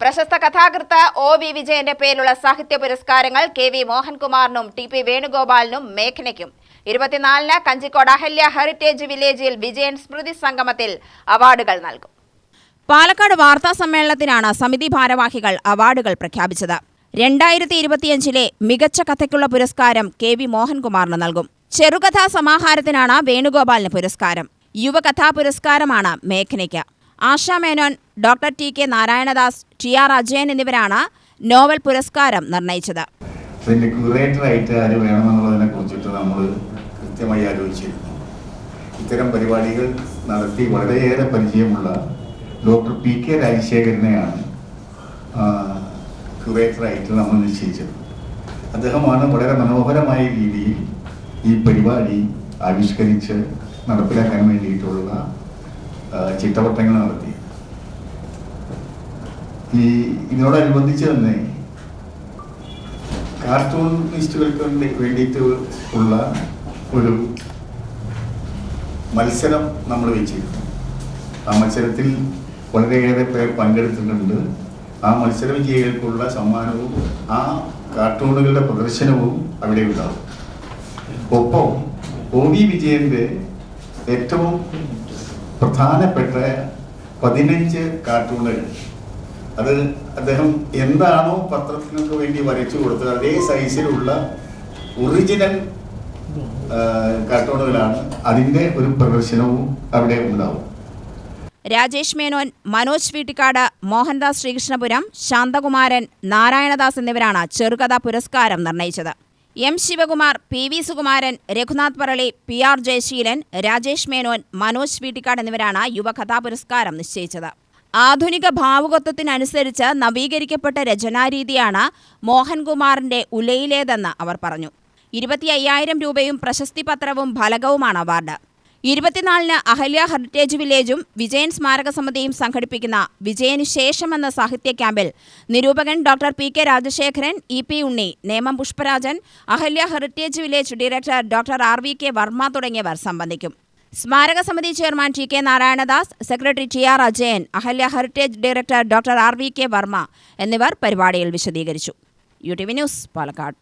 പ്രശസ്ത കഥാകൃത്ത് ഒ.വി. വിജയന്റെ പേരിലുള്ള സാഹിത്യ പുരസ്കാരങ്ങൾ കെ.വി. മോഹൻകുമാറിനും ടി.പി. വേണുഗോപാലിനും മേഘനയ്ക്കും 24-ന് കഞ്ചിക്കോട് അഹല്യ ഹെറിറ്റേജ് വില്ലേജിൽ വിജയൻ സ്മൃതി സംഗമത്തിൽ അവാർഡുകൾ നൽകും. പാലക്കാട് വാർത്താ സമ്മേളനത്തിനാണ് സമിതി ഭാരവാഹികൾ അവാർഡുകൾ പ്രഖ്യാപിച്ചത്. 2025-ലെ മികച്ച കഥയ്ക്കുള്ള പുരസ്കാരം കെ.വി. മോഹൻകുമാറിന് നൽകും. ചെറുകഥാ സമാഹാരത്തിനാണ് വേണുഗോപാലിന് പുരസ്കാരം. യുവകഥാ പുരസ്കാരമാണ് മേഘനയ്ക്ക്. Asha Menon, doctor T K. Narayanadas, T R. Ajayan എന്നിവരാണ് നോവൽ പുരസ്കാരം നിർണയിച്ചത്. ക്യൂറേറ്ററായിട്ട് ആര് വേണമെന്നുള്ളതിനെ കുറിച്ചിട്ട് നമ്മൾ കൃത്യമായി ആലോചിച്ചിരുന്നു. ഇത്തരം പരിപാടികൾ നടത്തി വളരെയേറെ പരിചയമുള്ള ഡോക്ടർ പി.കെ. രാജശേഖരനെയാണ് ക്യൂറേറ്ററായിട്ട് നമ്മൾ നിശ്ചയിച്ചത്. അദ്ദേഹമാണ് വളരെ മനോഹരമായ രീതിയിൽ ഈ പരിപാടി ആവിഷ്കരിച്ച് നടപ്പിലാക്കാൻ വേണ്ടിയിട്ടുള്ള ചിട്ടവട്ടങ്ങൾ നടത്തി. ഇതിനോടനുബന്ധിച്ച് തന്നെ കാർട്ടൂണിസ്റ്റുകൾക്ക് വേണ്ടിയിട്ട് ഉള്ള ഒരു മത്സരം നമ്മൾ വെച്ചിരുന്നു. ആ മത്സരത്തിൽ വളരെയേറെ പേർ പങ്കെടുത്തിട്ടുണ്ട്. ആ മത്സര വിജയികൾക്കുള്ള സമ്മാനവും ആ കാർട്ടൂണുകളുടെ പ്രദർശനവും അവിടെ ഉണ്ടാവും. ഒപ്പം ഒ.വി. വിജയന്റെ ഏറ്റവും പ്രധാനപ്പെട്ട 15 കാർട്ടൂണുകൾ, അത് അദ്ദേഹം എന്താണോ പത്രങ്ങൾക്ക് വേണ്ടി വരച്ചു കൊടുത്തത് അതേ സൈസിലുള്ള ഒറിജിനൽ കാർട്ടൂണുകളാണ്. അതിൻ്റെ ഒരു പ്രദർശനവും അവിടെ ഉണ്ടാവും. രാജേഷ് മേനോൻ, മനോജ് വീട്ടിക്കാട്, മോഹൻദാസ് ശ്രീകൃഷ്ണപുരം, ശാന്തകുമാരൻ, നാരായണദാസ് എന്നിവരാണ് ചെറുകഥാ പുരസ്കാരം നിർണയിച്ചത്. M. Shivakumar, PV. Sukumaran, Raghunath Parali, PR. Jayaseelan, Rajesh Menon, Manoj Veettikkad എന്നിവരാണ് യുവകഥാ പുരസ്കാരം നിശ്ചയിച്ചത്. ആധുനിക ഭാവുകത്വത്തിനനുസരിച്ച് നവീകരിക്കപ്പെട്ട രചനാരീതിയാണ് മോഹൻകുമാറിന്റെ ഉലയിലേതെന്ന് അവർ പറഞ്ഞു. 25,000 രൂപയും പ്രശസ്തി പത്രവും ഫലകവുമാണ് അവാർഡ്. 24-ന് അഹല്യ ഹെറിറ്റേജ് വില്ലേജും വിജയൻ സ്മാരക സമിതിയും സംഘടിപ്പിക്കുന്ന വിജയന് ശേഷമെന്ന സാഹിത്യ ക്യാമ്പിൽ നിരൂപകൻ doctor P K. Rajasekharan, E P. Unni, Nemam Pushparajan, Ahalya heritage village director doctor R V K. Varma തുടങ്ങിയവർ സംബന്ധിക്കും. സ്മാരക സമിതി chairman T K. Narayanadas, secretary T R. Ajayan, Ahalya heritage director doctor R V K. Varma എന്നിവർ പരിപാടിയിൽ വിശദീകരിച്ചു. UTV news, Palakkad.